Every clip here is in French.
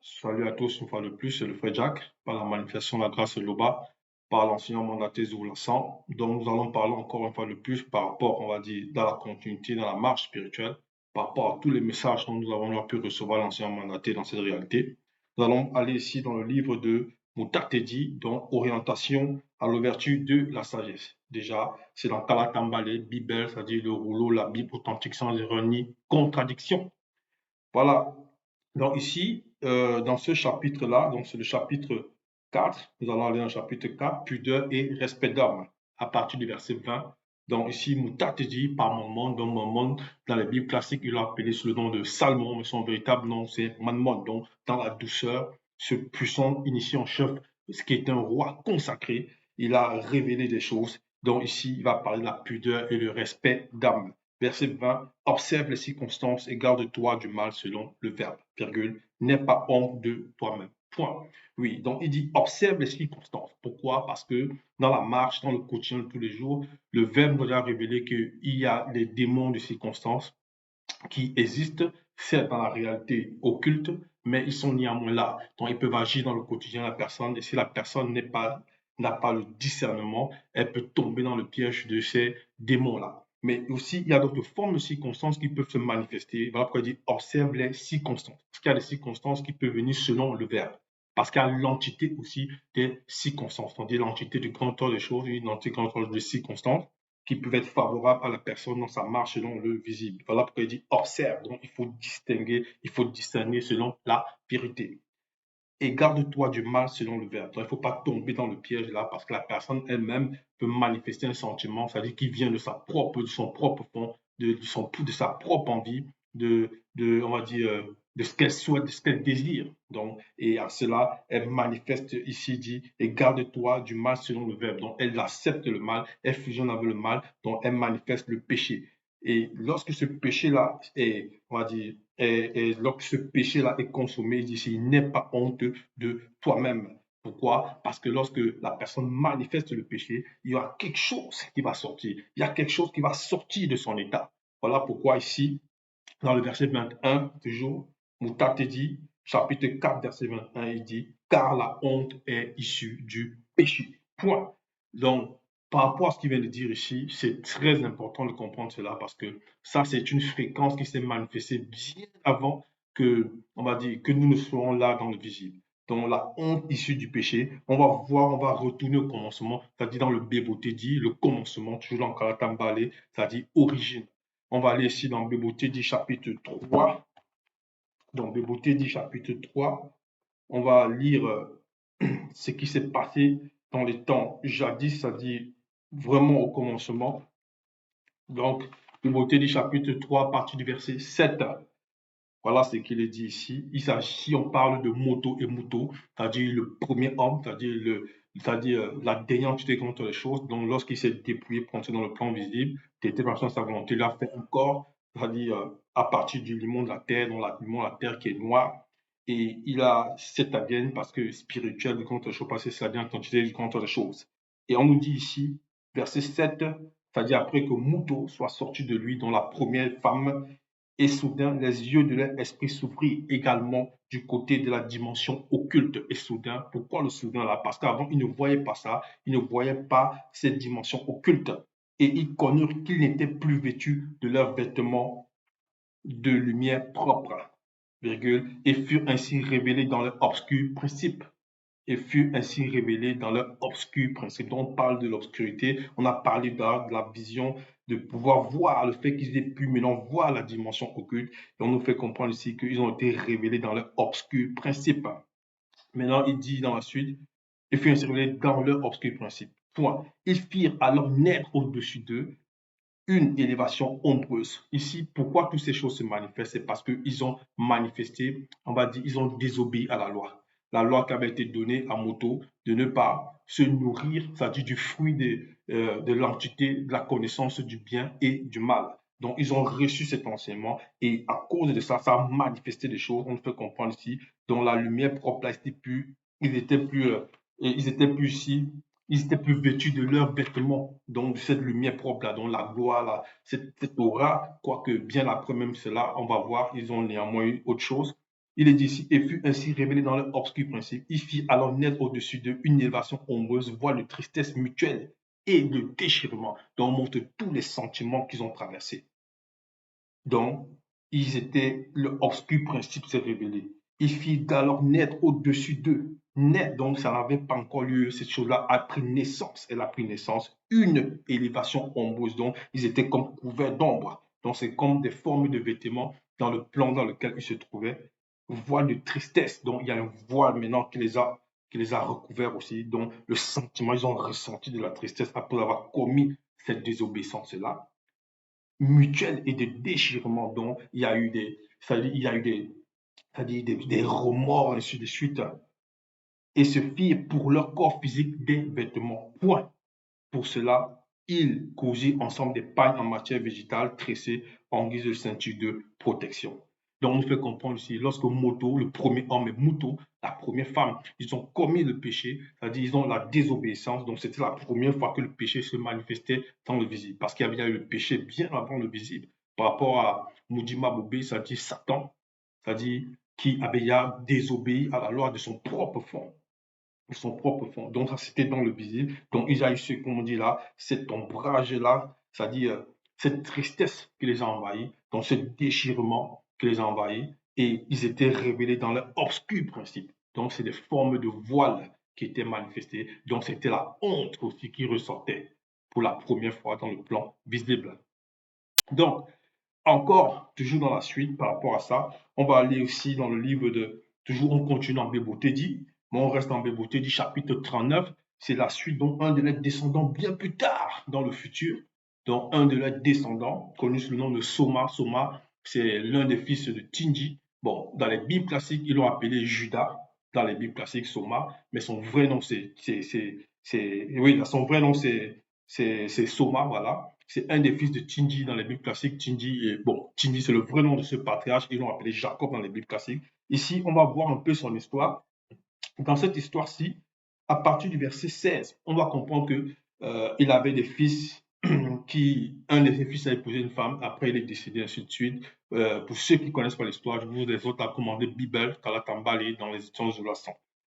Salut à tous, une fois de plus, c'est le frère Jack, par la manifestation de la grâce de l'Oba, par l'enseignant mandaté Zoulassan. Donc, nous allons parler encore une fois de plus par rapport, on va dire, dans la continuité, dans la marche spirituelle, par rapport à tous les messages dont nous avons pu recevoir l'enseignant mandaté dans cette réalité. Nous allons aller ici dans le livre de Moutartedi, donc Orientation à l'ouverture de la sagesse. Déjà, c'est dans Kalakambale, Bible, c'est-à-dire le rouleau, la Bible authentique sans erreur ni contradiction. Voilà. Donc ici, dans ce chapitre-là, donc c'est le chapitre 4, nous allons aller dans le chapitre 4, pudeur et respect d'âme, à partir du verset 20. Donc ici, Moutat dit par Mammon, donc Mammon, dans la Bible classique, il l'a appelé sous le nom de Salmon, mais son véritable nom c'est Mammon, donc dans la douceur, ce puissant initié en chef, ce qui est un roi consacré, il a révélé des choses. Donc ici, il va parler de la pudeur et le respect d'âme. Verset 20, observe les circonstances et garde-toi du mal selon le verbe, virgule, n'aie pas honte de toi-même. Point. Oui, donc il dit observe les circonstances. Pourquoi? Parce que dans la marche, dans le quotidien de tous les jours, le verbe nous a révélé qu'il y a des démons de circonstances qui existent, certes dans la réalité occulte, mais ils sont néanmoins là. Donc ils peuvent agir dans le quotidien de la personne et si la personne n'a pas le discernement, elle peut tomber dans le piège de ces démons-là. Mais aussi, il y a d'autres formes de circonstances qui peuvent se manifester. Voilà pourquoi il dit observe les circonstances. Parce qu'il y a des circonstances qui peuvent venir selon le verbe. Parce qu'il y a l'entité aussi des circonstances. On dit l'entité du grand ordre des choses, une entité grand ordre des circonstances qui peuvent être favorables à la personne dans sa marche selon le visible. Voilà pourquoi il dit observe. Donc, il faut distinguer, il faut discerner selon la vérité. Et garde-toi du mal selon le verbe. Donc, il ne faut pas tomber dans le piège là parce que la personne elle-même peut manifester un sentiment, c'est-à-dire qui vient de son propre fond, de sa propre envie, on va dire, de ce qu'elle souhaite, de ce qu'elle désire. Donc, et à cela, elle manifeste ici, dit, et garde-toi du mal selon le verbe. Donc, elle accepte le mal, elle fusionne avec le mal, donc elle manifeste le péché. Et lorsque ce péché-là est, on va dire, lorsque ce péché-là est consommé, il dit, il n'est pas honte de toi-même. Pourquoi? Parce que lorsque la personne manifeste le péché, il y aura quelque chose qui va sortir. Il y a quelque chose qui va sortir de son état. Voilà pourquoi ici, dans le verset 21, toujours, Moutate dit, chapitre 4, verset 21, il dit, car la honte est issue du péché. Point. Donc, par rapport à ce qu'il vient de dire ici, c'est très important de comprendre cela parce que ça, c'est une fréquence qui s'est manifestée bien avant que, on va dire, que nous ne soyons là dans le visible. Donc, la honte issue du péché, on va voir, on va retourner au commencement, c'est-à-dire dans le Béboté dit, le commencement, toujours dans Kalatambale, c'est-à-dire origine. On va aller ici dans Béboté dit chapitre 3. Dans Béboté dit chapitre 3, on va lire ce qui s'est passé dans les temps jadis, c'est-à-dire vraiment au commencement. Donc, Béboté dit chapitre 3, à partir du verset 7. Voilà ce qu'il est dit ici. Il s'agit, on parle de moto et moto, c'est-à-dire le premier homme, c'est-à-dire la dernière entité contre les choses. Donc, lorsqu'il s'est dépouillé pour entrer dans le plan visible, il était par sa volonté, il a fait un corps, c'est-à-dire à partir du limon de la terre, donc le limon de la terre qui est noir. Et il a cette ADN parce que spirituel du contre les choses, parce que c'est la dernière entité du contre les choses. Et on nous dit ici, verset 7, c'est-à-dire après que Mouto soit sorti de lui, dont la première femme et soudain, les yeux de leur esprit s'ouvrirent également du côté de la dimension occulte. Et soudain, pourquoi le soudain là? Parce qu'avant, ils ne voyaient pas ça, ils ne voyaient pas cette dimension occulte. Et ils connurent qu'ils n'étaient plus vêtus de leurs vêtements de lumière propre, virgule, et furent ainsi révélés dans leur obscur principe et furent ainsi révélés dans leur obscur principe. Donc, on parle de l'obscurité, on a parlé de la vision, de pouvoir voir le fait qu'ils aient pu maintenant voir la dimension occulte. Et on nous fait comprendre ici qu'ils ont été révélés dans leur obscur principe. Maintenant, il dit dans la suite, ils furent ainsi révélés dans leur obscur principe. Point. Ils firent alors naître au-dessus d'eux une élévation ombreuse. Ici, pourquoi toutes ces choses se manifestent? C'est parce qu'ils ont manifesté, on va dire, ils ont désobéi à la loi. La loi qui avait été donnée à Moto de ne pas se nourrir, c'est-à-dire du fruit de l'entité, de la connaissance du bien et du mal. Donc, ils ont reçu cet enseignement et à cause de ça, ça a manifesté des choses. On peut comprendre ici, dont la lumière propre, là, ils étaient plus ici, ils étaient plus vêtus de leurs vêtements, donc de cette lumière propre là, donc la gloire là, cette aura, quoique bien après même cela, on va voir, ils ont néanmoins eu autre chose. Il est dit ici, et fut ainsi révélé dans leur obscur principe. Il fit alors naître au-dessus d'eux une élévation ombreuse, voie de tristesse mutuelle et de déchirement. Donc, on montre tous les sentiments qu'ils ont traversés. Donc, ils étaient, le obscur principe s'est révélé. Il fit alors naître au-dessus d'eux. Naître, donc ça n'avait pas encore lieu, cette chose-là a pris naissance. Elle a pris naissance, une élévation ombreuse. Donc, ils étaient comme couverts d'ombre. Donc, c'est comme des formes de vêtements dans le plan dans lequel ils se trouvaient. Voile de tristesse. Donc, il y a un voile maintenant qui les a recouverts aussi. Donc, le sentiment, ils ont ressenti de la tristesse après avoir commis cette désobéissance-là mutuelle et de déchirement. Donc, il y a eu des, il y a eu des remords, ainsi de suite. Et se firent pour leur corps physique des vêtements. Point. Pour cela, ils cousirent ensemble des pailles en matière végétale tressées en guise de ceinture de protection. Donc, on nous fait comprendre ici, lorsque Moto, le premier homme, et Muto, la première femme, ils ont commis le péché, c'est-à-dire ils ont la désobéissance. Donc, c'était la première fois que le péché se manifestait dans le visible. Parce qu'il y avait eu le péché bien avant le visible. Par rapport à Mudima Bobé, c'est-à-dire Satan, c'est-à-dire qui avait désobéi à la loi de son propre fond son propre fond. Donc, ça, c'était dans le visible. Donc, ils ont eu ce qu'on dit là, cet ombrage-là, c'est-à-dire cette tristesse qui les a envahis, donc ce déchirement qui les a envahis, et ils étaient révélés dans leur obscur principe. Donc, c'est des formes de voile qui étaient manifestées. Donc, c'était la honte aussi qui ressortait pour la première fois dans le plan visible. Donc, encore, toujours dans la suite par rapport à ça, on va aller aussi dans le livre de, toujours on continue en Bébotedi, mais on reste en Bébotedi chapitre 39, c'est la suite, donc un de leurs descendants bien plus tard dans le futur, donc un de leurs descendants, connu sous le nom de Soma. Soma, c'est l'un des fils de Tinji. Bon, dans les Bibles classiques, ils l'ont appelé Judas, dans les Bibles classiques Soma, mais son vrai nom oui, son vrai nom c'est Soma, voilà. C'est un des fils de Tinji dans les Bibles classiques. Tinji, c'est le vrai nom de ce patriarche. Ils l'ont appelé Jacob dans les Bibles classiques. Ici, on va voir un peu son histoire. Dans cette histoire-ci, à partir du verset 16, on va comprendre que il avait des fils un de ses fils a épousé une femme, après il est décédé, ainsi de suite. Pour ceux qui ne connaissent pas l'histoire, je vous exhorte à commander Bible, Kalatambali, dans les éditions de la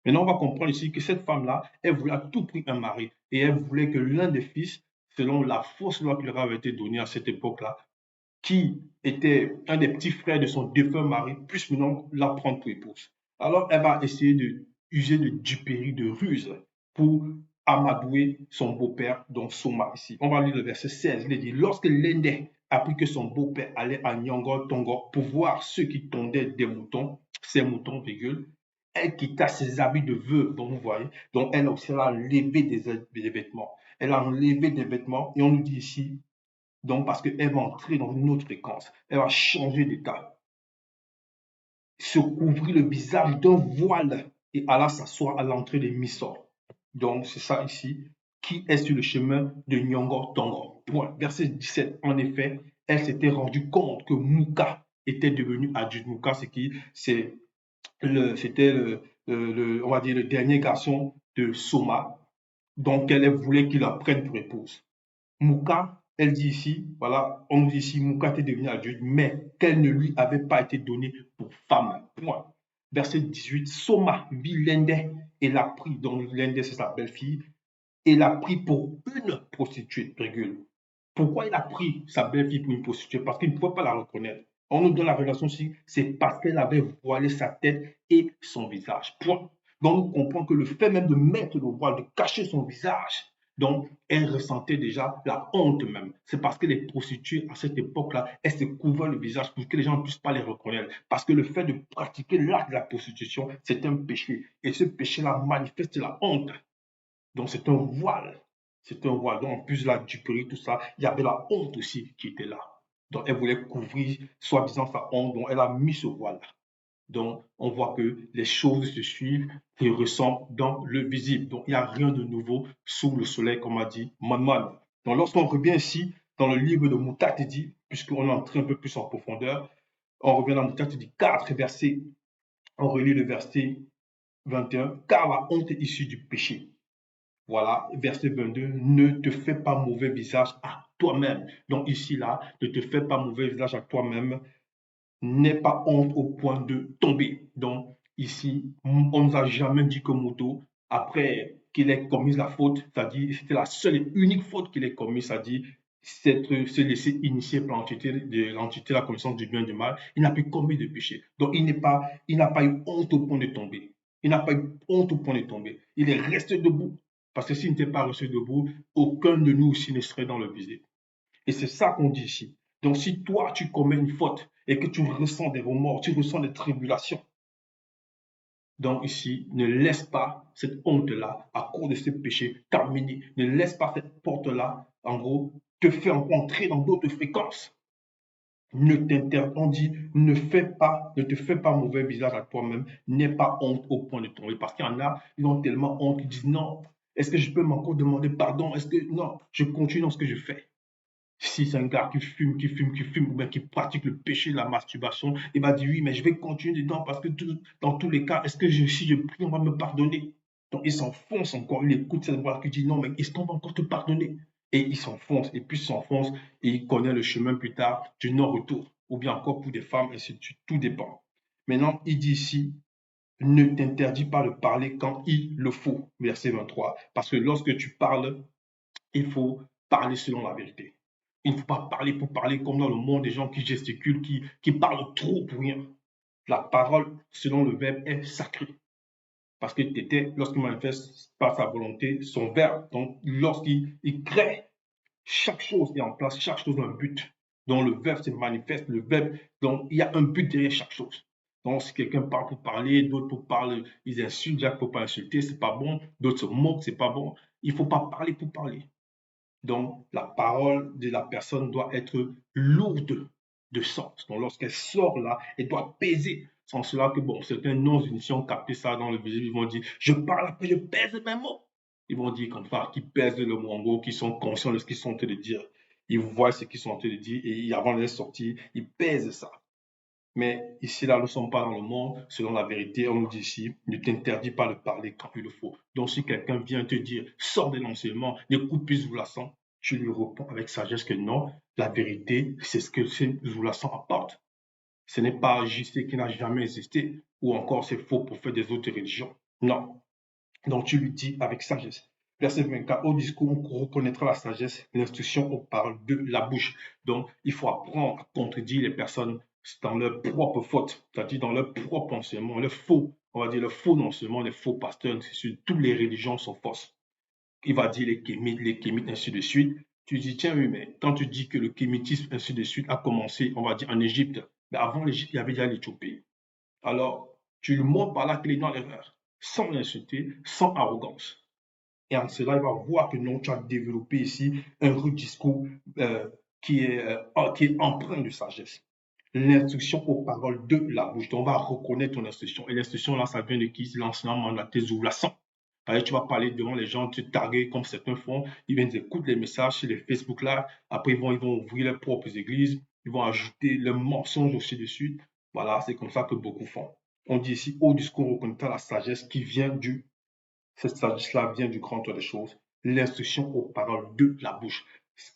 Maintenant, on va comprendre ici que cette femme-là, elle voulait à tout prix un mari, et elle voulait que l'un des fils, selon la fausse loi qui leur avait été donnée à cette époque-là, qui était un des petits frères de son défunt mari, puisse maintenant la prendre pour épouse. Alors, elle va essayer de user de duperie, de ruse, pour amadouer son beau-père, donc Soma ici. On va lire le verset 16. Il est dit, lorsque Lende apprit que son beau-père allait à Nyangor Tongo pour voir ceux qui tondaient des moutons, ses moutons, virgule, elle quitta ses habits de veuve, donc vous voyez. Donc, elle aussi a enlevé des vêtements. Elle a enlevé des vêtements, et on nous dit ici, donc parce qu'elle va entrer dans une autre fréquence. Elle va changer d'état. Se couvrir le visage d'un voile et alla s'asseoir à l'entrée des Missor. Donc, c'est ça ici, qui est sur le chemin de Nyongo Tongo. Point. Verset 17. En effet, elle s'était rendue compte que Mouka était devenu adulte. Mouka, c'est qui? C'était on va dire, le dernier garçon de Soma. Donc, elle voulait qu'il la prenne pour épouse. Mouka, elle dit ici, voilà, on nous dit ici, Mouka était devenue adulte, mais qu'elle ne lui avait pas été donnée pour femme. Point. Verset 18, Soma vit Lende et l'a pris, donc Lende c'est sa belle-fille, et l'a pris pour une prostituée, virgule. Pourquoi il a pris sa belle-fille pour une prostituée? Parce qu'il ne pouvait pas la reconnaître. On nous donne la relation ici, c'est parce qu'elle avait voilé sa tête et son visage. Point. Donc, on comprend que le fait même de mettre le voile, de cacher son visage, donc elle ressentait déjà la honte même. C'est parce que les prostituées à cette époque-là, elles se couvraient le visage pour que les gens ne puissent pas les reconnaître. Parce que le fait de pratiquer l'acte de la prostitution, c'est un péché. Et ce péché-là manifeste la honte. Donc c'est un voile. C'est un voile. Donc en plus de la duperie, tout ça, il y avait la honte aussi qui était là. Donc elle voulait couvrir, soi-disant, sa honte. Donc elle a mis ce voile. Donc on voit que les choses se suivent et ressemblent dans le visible. Donc il n'y a rien de nouveau sous le soleil, comme a dit Manman. Donc lorsqu'on revient ici dans le livre de Moutatedi, puisqu'on est entré un peu plus en profondeur, on revient dans Moutatedi 4, verset, on relit le verset 21, car la honte est issue du péché. Voilà, verset 22, ne te fais pas mauvais visage à toi-même. Donc ici, là, ne te fais pas mauvais visage à toi-même n'aie pas honte au point de tomber. Donc, ici, on ne nous a jamais dit que Moto, après qu'il ait commis la faute, c'est-à-dire c'était la seule et unique faute qu'il ait commise, c'est-à-dire se laisser initier par l'entité, la connaissance du bien et du mal, il n'a plus commis de péché. Donc, il n'a pas eu honte au point de tomber. Il n'a pas eu honte au point de tomber. Il est resté debout. Parce que s'il n'était pas resté debout, aucun de nous aussi ne serait dans le visée. Et c'est ça qu'on dit ici. Donc, si toi, tu commets une faute et que tu ressens des remords, tu ressens des tribulations, donc ici, ne laisse pas cette honte-là, à cause de ce péché, terminer. Ne laisse pas cette porte-là, en gros, te faire entrer dans d'autres fréquences. On dit, ne te fais pas mauvais visage à toi-même, n'aie pas honte au point de tomber. Parce qu'il y en a, ils ont tellement honte, ils disent non, est-ce que je peux encore demander pardon? Est-ce que non, je continue dans ce que je fais. Si c'est un gars qui fume, ou bien qui pratique le péché de la masturbation, il va dire oui, mais je vais continuer dedans parce que dans tous les cas, est-ce que si je prie, on va me pardonner? Donc il s'enfonce encore, il écoute cette voix qui dit non, mais est-ce qu'on va encore te pardonner? Et il s'enfonce, et puis il s'enfonce, et il connaît le chemin plus tard du non-retour, ou bien encore pour des femmes, et ainsi de suite, tout dépend. Maintenant, il dit ici, ne t'interdis pas de parler quand il le faut, verset 23, parce que lorsque tu parles, il faut parler selon la vérité. Il ne faut pas parler pour parler comme dans le monde des gens qui gesticulent, qui parlent trop pour rien. La parole, selon le verbe, est sacrée. Parce que Tété, lorsqu'il manifeste par sa volonté, son verbe, donc lorsqu'il crée, chaque chose est en place, chaque chose a un but. Donc le verbe se manifeste, le verbe, donc il y a un but derrière chaque chose. Donc si quelqu'un parle pour parler, d'autres pour parler, ils insultent, il ne faut pas insulter, c'est pas bon, d'autres se moquent, c'est pas bon. Il ne faut pas parler pour parler. Donc, la parole de la personne doit être lourde de sens. Donc, lorsqu'elle sort là, elle doit peser. Sans cela que, bon, certains non-initiés ont capté ça dans le visible, ils vont dire, je parle après, je pèse mes mots. Ils vont dire comme ça, qu'ils pèsent le mot en gros, qu'ils sont conscients de ce qu'ils sont en train de dire. Ils voient ce qu'ils sont en train de dire et avant de les sortir, ils pèsent ça. Mais ici, là, nous ne sommes pas dans le monde. Selon la vérité, on nous dit ici, ne t'interdis pas de parler quand il le faut. Donc, si quelqu'un vient te dire, sors de l'enseignement, n'écoute plus Zoulassan, tu lui réponds avec sagesse que non, la vérité, c'est ce que Zoulassan apporte. Ce n'est pas JC qui n'a jamais existé, ou encore c'est faux pour faire des autres religions. Non. Donc, tu lui dis avec sagesse. Verset 24, au discours, on reconnaîtra la sagesse, l'instruction, on parle de la bouche. Donc, il faut apprendre à contredire les personnes dans leur propre faute, c'est-à-dire dans leur propre enseignement, le faux, on va dire le faux enseignement, les faux pasteurs, sur toutes les religions sont fausses. Il va dire les kémites, ainsi de suite. Tu dis, tiens, oui, mais quand tu dis que le kémitisme, ainsi de suite, a commencé, on va dire, en Égypte, mais avant l'Égypte, il y avait déjà l'Éthiopie. Alors, tu lui montres par là qu'il est dans l'erreur, sans l'insulter, sans arrogance. Et en cela, il va voir que non, tu as développé ici un rude discours qui est empreint de sagesse. L'instruction aux paroles de la bouche. Donc, on va reconnaître ton instruction. Et l'instruction, là, ça vient de qui? C'est l'enseignant mandaté Zoulassan. Tu vas parler devant les gens, te taguer comme certains font. Ils viennent écouter les messages sur les Facebook là. Après, ils vont ouvrir leurs propres églises. Ils vont ajouter le mensonge aussi dessus. Voilà, c'est comme ça que beaucoup font. On dit ici, au discours, on reconnaîtra la sagesse qui vient du cette sagesse-là vient du grand tour des choses, l'instruction aux paroles de la bouche.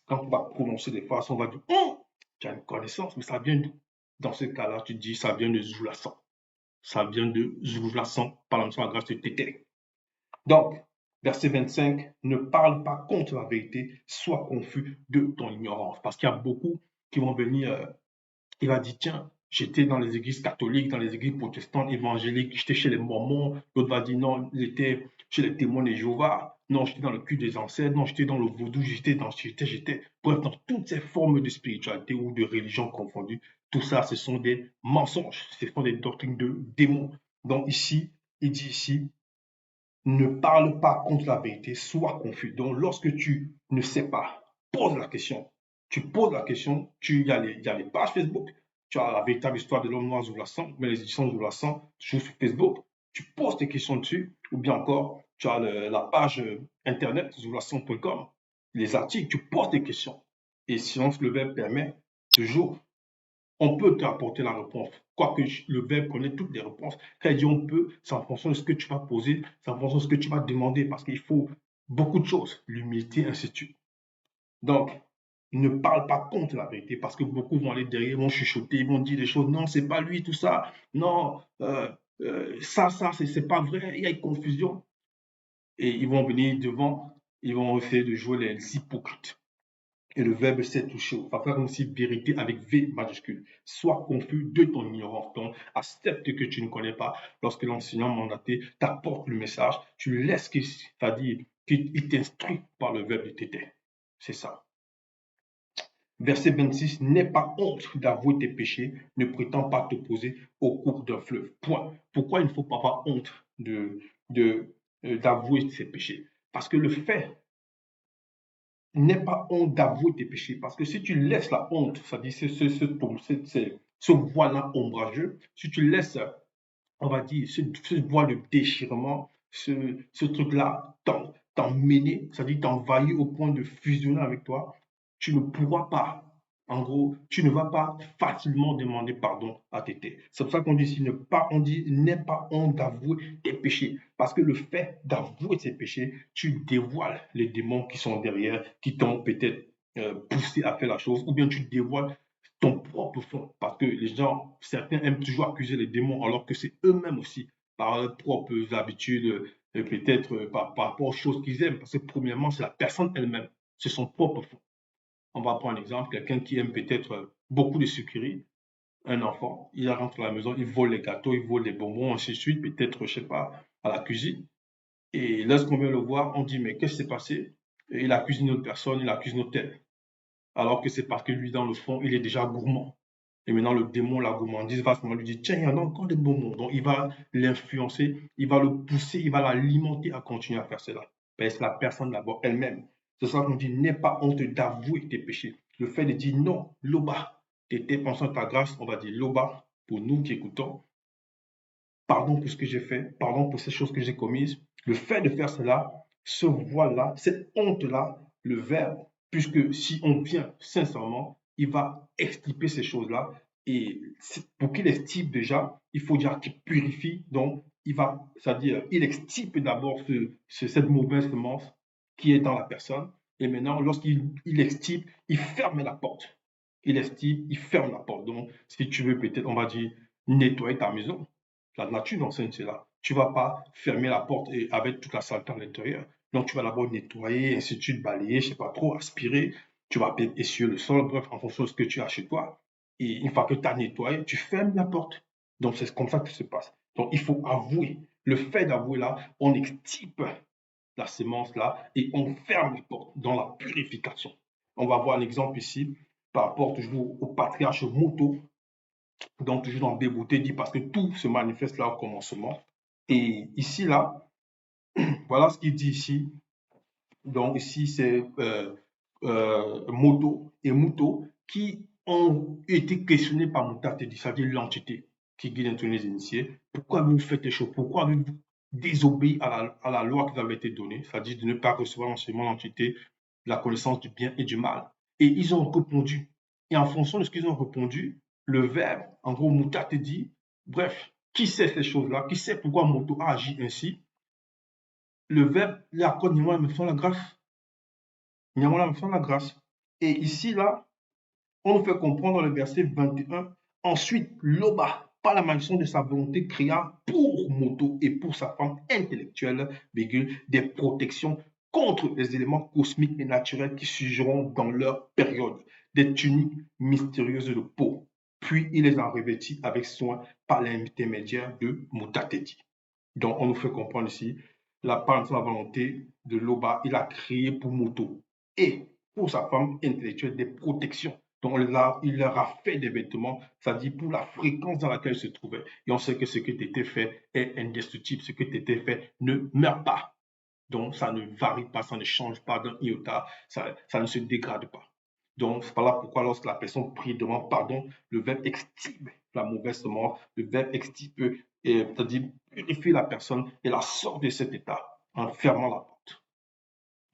Quand on va prononcer des phrases, on va dire tu as une connaissance, mais ça vient d'où? Dans ce cas-là, tu dis ça vient de Zoulassan. Ça vient de Zoulassan, par la grâce de Tété. Donc, verset 25, ne parle pas contre la vérité, sois confus de ton ignorance. Parce qu'il y a beaucoup qui vont venir, il va dire tiens, j'étais dans les églises catholiques, dans les églises protestantes, évangéliques, j'étais chez les Mormons. L'autre va dire non, j'étais chez les témoins de Jéhovah. Non, j'étais dans le culte des ancêtres. Non, j'étais dans le vaudou. J'étais. Bref, dans toutes ces formes de spiritualité ou de religion confondues, tout ça, ce sont des mensonges. Ce sont des doctrines de démons. Donc ici, il dit ici, ne parle pas contre la vérité, sois confus. Donc lorsque tu ne sais pas, pose la question. Tu poses la question, il y a les pages Facebook, tu as la véritable histoire de l'homme noir Zoulassan, mais les éditions Zoulassan, sur Facebook, tu poses tes questions dessus, ou bien encore, tu as la page internet zoulassan.com, les articles, tu poses tes questions. Et si le verbe permet, toujours, on peut t'apporter la réponse. Quoique le verbe connaît toutes les réponses. Quand il dit on peut, c'est en fonction de ce que tu vas poser, c'est en fonction de ce que tu vas demander, parce qu'il faut beaucoup de choses, l'humilité, ainsi de suite. Donc, ne parle pas contre la vérité parce que beaucoup vont aller derrière, vont chuchoter, ils vont dire des choses. Non, c'est pas lui, tout ça. Non, ça, c'est pas vrai. Il y a une confusion. Et ils vont venir devant, ils vont essayer de jouer les hypocrites. Et le verbe s'est touché. On va faire aussi vérité avec V majuscule. Sois confus de ton ignorance. Donc, accepte que tu ne connais pas. Lorsque l'enseignant mandaté t'apporte le message, tu laisses qu'il, c'est-à-dire qu'il t'instruit par le verbe de t'aider. C'est ça. Verset 26, n'aie pas honte d'avouer tes péchés, ne prétends pas t'opposer au cours d'un fleuve. Point. Pourquoi il ne faut pas avoir honte d'avouer ses péchés? Parce que le fait n'aie pas honte d'avouer tes péchés. Parce que si tu laisses la honte, c'est-à-dire ce voile-là ombrageux, si tu laisses, on va dire, ce voile de déchirement, ce truc-là t'emmener, c'est-à-dire t'envahir au point de fusionner avec toi, tu ne pourras pas. En gros, tu ne vas pas facilement demander pardon à Tété. C'est pour ça qu'on dit ici, on dit, n'aie pas honte d'avouer tes péchés. Parce que le fait d'avouer tes péchés, tu dévoiles les démons qui sont derrière, qui t'ont peut-être poussé à faire la chose, ou bien tu dévoiles ton propre fond. Parce que les gens, certains aiment toujours accuser les démons, alors que c'est eux-mêmes aussi, par leurs propres habitudes, peut-être par rapport aux choses qu'ils aiment. Parce que premièrement, c'est la personne elle-même, c'est son propre fond. On va prendre un exemple, quelqu'un qui aime peut-être beaucoup de sucreries, un enfant, il rentre à la maison, il vole les gâteaux, il vole les bonbons, ainsi de suite, peut-être, je sais pas, à la cuisine. Et lorsqu'on vient le voir, on dit, mais qu'est-ce qui s'est passé? Et il accuse une autre personne, il accuse une autre telle. Alors que c'est parce que lui, dans le fond, il est déjà gourmand. Et maintenant, le démon, la gourmandise, va se lui dire, tiens, il y en a encore des bonbons. Donc, il va l'influencer, il va le pousser, il va l'alimenter à continuer à faire cela. Mais c'est la personne d'abord elle-même. C'est ça qu'on dit, n'aie pas honte d'avouer tes péchés. Le fait de dire non, Loba, t'étais pensant ta grâce, on va dire Loba, pour nous qui écoutons, pardon pour ce que j'ai fait, pardon pour ces choses que j'ai commises. Le fait de faire cela, ce voile-là, cette honte-là, le verbe, puisque si on vient sincèrement, il va extirper ces choses-là. Et pour qu'il extirpe déjà, il faut déjà qu'il purifie. Donc, il va, c'est-à-dire, il extirpe d'abord cette mauvaise semence qui est dans la personne. Et maintenant, lorsqu'il extirpe, il ferme la porte. Il extirpe, il ferme la porte. Donc, si tu veux peut-être, on va dire, nettoyer ta maison, la nature nous enseigne cela. Tu ne vas pas fermer la porte et avec toute la saleté à l'intérieur. Donc, tu vas d'abord nettoyer, ainsi de suite, balayer, je ne sais pas trop, aspirer. Tu vas peut-être essuyer le sol, bref, en fonction de ce que tu as chez toi. Et une fois que tu as nettoyé, tu fermes la porte. Donc, c'est comme ça que ça se passe. Donc, il faut avouer. Le fait d'avouer là, on extirpe la sémence là et on ferme la porte dans la purification. On va voir un exemple ici par rapport toujours au patriarche Moto, donc toujours dans Bébouté dit parce que tout se manifeste là au commencement. Et ici là, voilà ce qu'il dit ici. Donc ici c'est Moto et Muto qui ont été questionnés par Moutatedi, c'est-à-dire l'entité qui guide les initiés. Pourquoi vous faites les choses? Pourquoi avez-vous désobéi à la loi qui vous avait été donnée, c'est-à-dire de ne pas recevoir l'enseignement de l'entité, la connaissance du bien et du mal? Et ils ont répondu. Et en fonction de ce qu'ils ont répondu, le verbe, en gros, Moutatedi, bref, qui sait ces choses-là, qui sait pourquoi Moto a agi ainsi, le verbe lui accorde la grâce. Nyamala me fait la grâce. Et ici, là, on nous fait comprendre dans le verset 21, ensuite, Loba, par la malédiction de sa volonté, créa pour Moto et pour sa femme intellectuelle, des protections contre les éléments cosmiques et naturels qui surgiront dans leur période, des tuniques mystérieuses de peau. Puis il les a revêtis avec soin par l'intermédiaire de Mutateti. Donc on nous fait comprendre ici, par la volonté de Loba, il a créé pour Moto et pour sa femme intellectuelle des protections. Donc il leur a fait des vêtements, c'est-à-dire pour la fréquence dans laquelle il se trouvait. Et on sait que ce qui était fait est indestructible, ce qui était fait ne meurt pas. Donc ça ne varie pas, ça ne change pas d'un iota, ça ne se dégrade pas. Donc c'est là pourquoi lorsque la personne prie, demande pardon, le verbe extirpe la mauvaise semence, le verbe extirpe, c'est-à-dire purifie la personne et la sort de cet état en fermant la porte.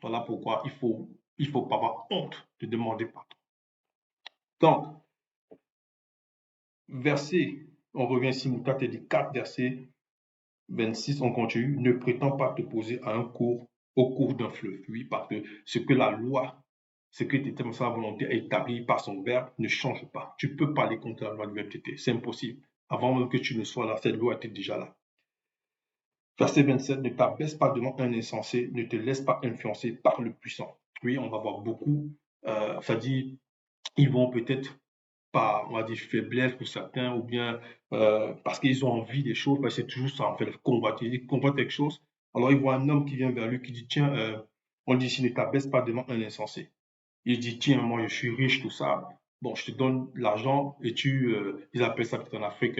Voilà pourquoi il faut pas avoir honte de demander pardon. Donc, verset, on revient ici, Moutate dit 4, verset 26, on continue, ne prétends pas te poser à un cours, au cours d'un fleuve. Oui, parce que ce que la loi Ce que était dans sa volonté établie par son verbe ne change pas. Tu peux parler contre la loi de l'université, c'est impossible. Avant même que tu ne sois là, cette loi était déjà là. Verset 27, ne t'abaisse pas devant un insensé, ne te laisse pas influencer par le puissant. Oui, on va voir beaucoup, ça dit, ils vont peut-être par, on va dire, faiblesse pour certains, ou bien parce qu'ils ont envie des choses, parce que c'est toujours ça, en fait, le combat. Il combat quelque chose, alors il voit un homme qui vient vers lui, qui dit, tiens, on dit ici, ne t'abaisse pas devant un insensé. Il dit, tiens, moi, je suis riche, tout ça. Bon, je te donne l'argent et ils appellent ça peut-être en Afrique,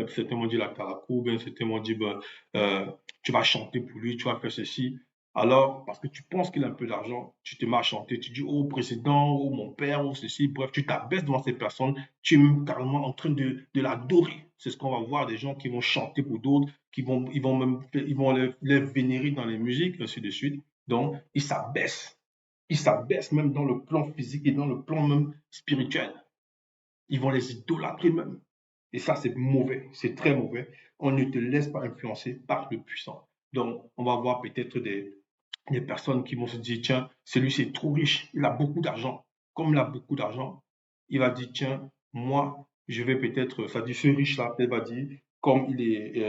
certains m'ont dit la caraco, bien certains m'ont dit, ben, euh, tu vas chanter pour lui, tu vas faire ceci. Alors, parce que tu penses qu'il a un peu d'argent, tu te mets à chanter, tu dis, oh, président, oh, mon père, oh, ceci, bref, tu t'abaisses devant ces personnes, tu es même carrément en train de l'adorer. C'est ce qu'on va voir, des gens qui vont chanter pour d'autres, ils vont les vénérer dans les musiques, ainsi de suite. Donc, ils s'abaissent même dans le plan physique et dans le plan même spirituel. Ils vont les idolâtrer même. Et ça, c'est mauvais, c'est très mauvais. On ne te laisse pas influencer par le puissant. Donc, on va voir peut-être des personnes qui vont se dire, tiens, celui-ci est trop riche, il a beaucoup d'argent. Comme il a beaucoup d'argent, il va dire, tiens, moi, je vais peut-être, ça dit, ce riche-là, peut-être va dire, comme il est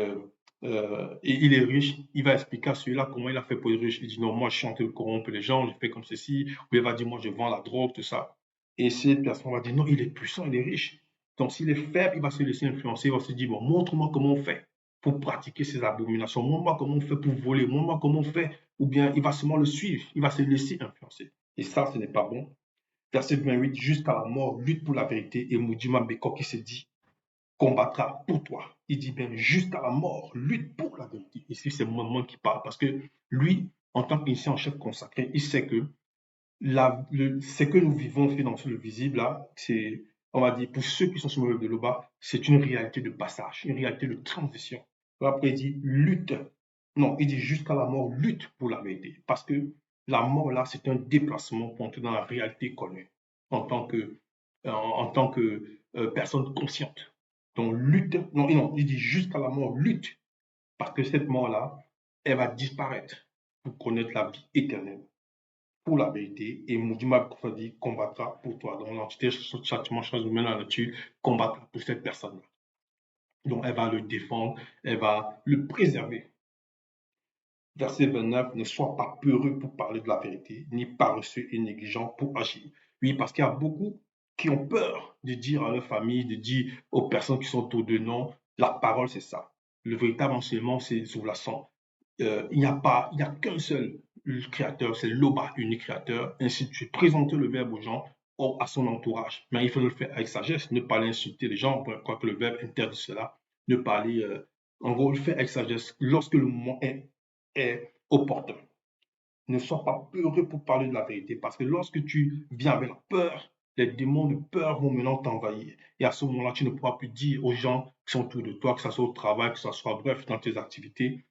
riche, il va expliquer à celui-là comment il a fait pour être riche. Il dit, non, moi, je chante corrompre les gens, je fais comme ceci. Ou il va dire, moi, je vends la drogue, tout ça. Et cette personne va dire, non, il est puissant, il est riche. Donc, s'il est faible, il va se laisser influencer, il va se dire, bon, montre-moi comment on fait pour pratiquer ces abominations. Montre-moi comment on fait pour voler. Montre-moi comment on fait. Ou bien, il va seulement le suivre. Il va se laisser influencer. Et ça, ce n'est pas bon. Verset 28, jusqu'à la mort, lutte pour la vérité. Et Moudjima Beko qui se dit, combattra pour toi. Il dit bien, jusqu'à la mort, lutte pour la vérité. Ici, c'est moi qui parle. Parce que lui, en tant qu'initié en chef consacré, il sait que ce que nous vivons fait dans le visible, là, c'est, on va dire, pour ceux qui sont sur le de l'Oba, c'est une réalité de passage, une réalité de transition. Après, il dit lutte. Non, il dit jusqu'à la mort, lutte pour la vérité. Parce que la mort, là, c'est un déplacement pour entrer dans la réalité connue en tant que personne consciente. Donc, lutte. Non, non, il dit jusqu'à la mort, lutte. Parce que cette mort-là, elle va disparaître pour connaître la vie éternelle pour la vérité et Moudima dit combattra pour toi. Donc l'entité châtiment change humaine la nature combattra pour cette personne-là. Donc elle va le défendre, elle va le préserver. Verset 29, ne sois pas peureux pour parler de la vérité, ni paresseux et négligent pour agir. Oui, parce qu'il y a beaucoup qui ont peur de dire à leur famille, de dire aux personnes qui sont autour de nous, la parole c'est ça. Le véritable enseignement c'est sous la sang. Il n'y a qu'un seul créateur, c'est l'Oba, unique créateur. Ainsi, tu présentes le verbe aux gens, à son entourage. Mais il faut le faire avec sagesse, ne pas insulter les gens, quoique le verbe interdit cela. Ne pas aller, en gros, le faire avec sagesse lorsque le moment est opportun. Ne sois pas peureux pour parler de la vérité, parce que lorsque tu viens avec la peur, les démons de peur vont maintenant t'envahir. Et à ce moment-là, tu ne pourras plus dire aux gens qui sont autour de toi, que ce soit au travail, que ce soit bref, dans tes activités,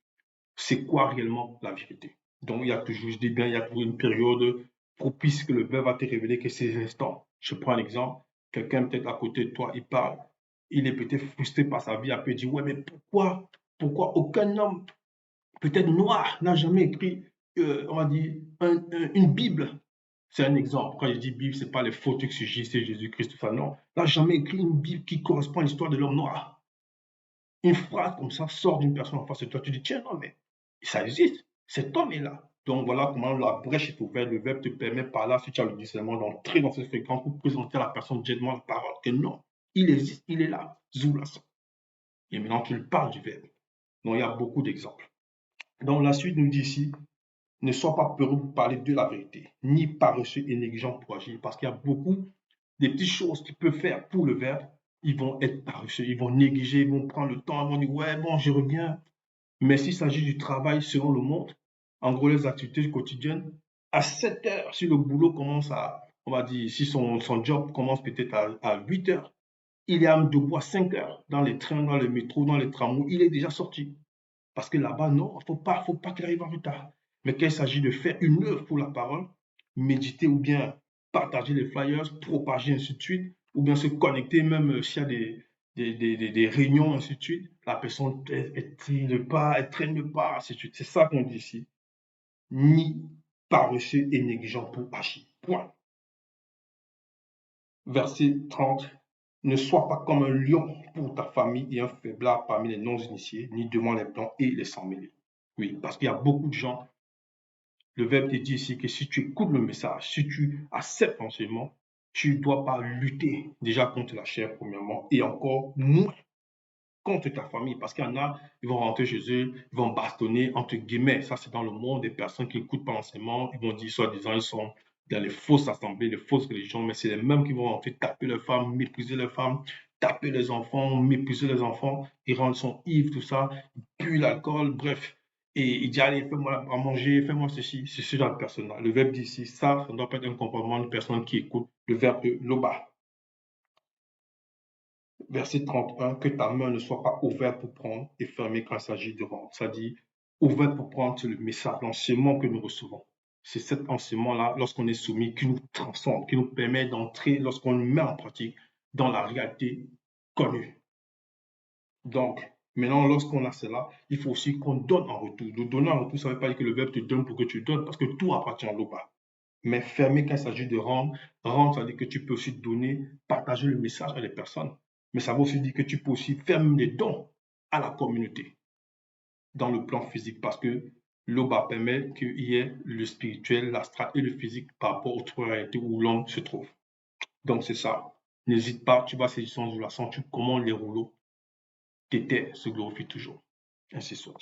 c'est quoi réellement la vérité. Donc, il y a toujours, je dis bien, il y a toujours une période propice que le verbe va te révéler que ces instants. Je prends un exemple. Quelqu'un peut-être à côté de toi, il parle, il est peut-être frustré par sa vie, après il dit, ouais, mais pourquoi aucun homme, peut-être noir, n'a jamais écrit, on va dire, une Bible. C'est un exemple. Quand je dis Bible, ce n'est pas les photos que c'est Jésus-Christ, tout ça, non. N'a jamais écrit une Bible qui correspond à l'histoire de l'homme noir. Une phrase comme ça sort d'une personne en face de toi, tu dis, tiens, non, mais ça existe, cet homme est là. Donc voilà comment la brèche est ouverte, le verbe te permet par là, si tu as le discernement, d'entrer dans cette fréquence pour présenter à la personne directement la parole, que non, il existe, il est là, Zoulasan. Et maintenant tu lui parles du verbe. Donc il y a beaucoup d'exemples. Donc la suite nous dit ici, ne sois pas peureux pour parler de la vérité, ni paresseux et négligent pour agir, parce qu'il y a beaucoup des petites choses qu'ils peuvent faire pour le verbe, ils vont être paresseux, ils vont négliger, ils vont prendre le temps, ils vont dire, ouais, bon, je reviens. Mais s'il s'agit du travail selon le monde, en gros, les activités quotidiennes, à 7 heures, si le boulot commence on va dire, si son job commence peut-être à 8 heures, il est debout à 5 heures, dans les trains, dans les métros, dans les tramways, il est déjà sorti. Parce que là-bas, non, faut pas qu'il arrive en retard. Mais quand il s'agit de faire une œuvre pour la parole, méditer ou bien partager les flyers, propager, ainsi de suite, ou bien se connecter même s'il y a des réunions, ainsi de suite, la personne elle traîne pas, ainsi de suite. C'est ça qu'on dit ici. Ni paresseux et négligent pour agir. Point. Verset 30. Ne sois pas comme un lion pour ta famille et un faiblard parmi les non-initiés, ni devant les blancs et les sans-mêlés. Oui, parce qu'il y a beaucoup de gens, le verbe te dit ici que si tu écoutes le message, si tu acceptes l'enseignement, tu ne dois pas lutter déjà contre la chair, premièrement, et encore moins contre ta famille. Parce qu'il y en a, ils vont rentrer chez eux, ils vont bastonner, entre guillemets. Ça, c'est dans le monde des personnes qui n'écoutent pas l'enseignement. Ils vont dire, soi-disant, ils sont dans les fausses assemblées, les fausses religions, mais c'est les mêmes qui vont rentrer, taper les femmes, mépriser les femmes, taper les enfants, mépriser les enfants. Ils sont ivres, tout ça, ils puent l'alcool, bref. Et il dit, allez, fais-moi à manger, fais-moi ceci. C'est ce genre de personne-là. Le verbe dit ici, ça ne doit pas être un comportement d'une personne qui écoute. Le verbe loba. Verset 31, que ta main ne soit pas ouverte pour prendre et fermée quand il s'agit de rendre. Ça dit, ouverte pour prendre, c'est le message, l'enseignement que nous recevons. C'est cet enseignement-là, lorsqu'on est soumis, qui nous transforme, qui nous permet d'entrer, lorsqu'on le met en pratique, dans la réalité connue. Donc, maintenant, lorsqu'on a cela, il faut aussi qu'on donne en retour. De donner en retour, ça ne veut pas dire que le verbe te donne pour que tu donnes, parce que tout appartient au bas. Mais fermer quand il s'agit de rendre, rendre, ça veut dire que tu peux aussi donner, partager le message à des personnes. Mais ça veut aussi dire que tu peux aussi faire des dons à la communauté dans le plan physique parce que l'OBA permet qu'il y ait le spirituel, l'astral et le physique par rapport aux trois réalités où l'homme se trouve. Donc c'est ça. N'hésite pas, tu vas saisir son la tu commandes les rouleaux, tes terres se glorifient toujours. Ainsi soit.